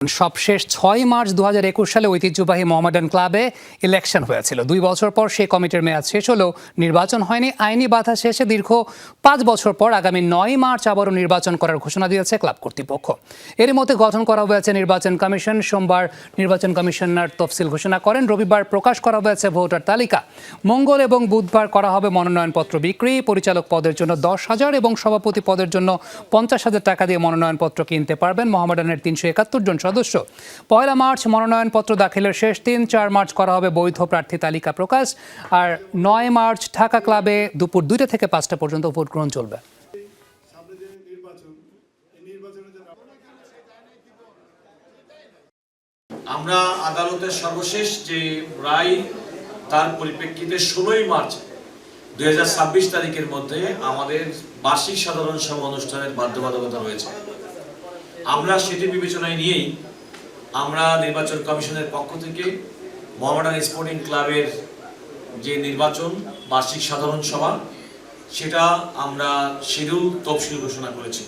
সবশেষ ৬ মার্চ ২০২১ সালে ঐতিহ্যবাহী মোহামেডান ক্লাবে ইলেকশন হয়েছিল। ২ বছর পর সেই কমিটির মেয়াদ শেষ হলেও নির্বাচন হয়নি। আইনি বাধা শেষে দীর্ঘ ৫ বছর পর আগামী ৯ মার্চ আবারও নির্বাচন করার ঘোষণা দিয়েছে ক্লাব কর্তৃপক্ষ। এরই মধ্যে গঠন করা হয়েছে নির্বাচন কমিশন। সোমবার নির্বাচন কমিশনার তফসিল ঘোষণা করেন। রবিবার প্রকাশ করা হয়েছে ভোটার তালিকা। মঙ্গল এবং বুধবার করা হবে মনোনয়নপত্র বিক্রি। পরিচালক পদের জন্য ১০,০০০ এবং সভাপতি পদের জন্য ৫০,০০০ টাকা দিয়ে মনোনয়নপত্র কিনতে পারবেন মোহামেডানের ৩৭১ জন সদস্য। ১ মার্চ মনোনয়নপত্র দাখিলের শেষ দিন। ৪ মার্চ করা হবে বৈধ প্রার্থী তালিকা প্রকাশ। আর ৯ মার্চ ঢাকা ক্লাবে দুপুর ২টা থেকে ৫টা পর্যন্ত ভোট গ্রহণ চলবে। আমরা আদালতের সর্বশেষ যে রায় তার পরিপ্রেক্ষিতে ১৬ই মার্চ ২০২৬ তারিখের মধ্যে আমাদের বার্ষিক সাধারণ সভা অনুষ্ঠানের বাধ্যবাধকতা রয়েছে। আমরা সেটি বিবেচনায় নিয়েই আমরা নির্বাচন কমিশনের পক্ষ থেকে মোহামেডান স্পোর্টিং ক্লাবের যে নির্বাচন বার্ষিক সাধারণ সভা সেটা আমরা শিডিউল তফসিল ঘোষণা করেছি।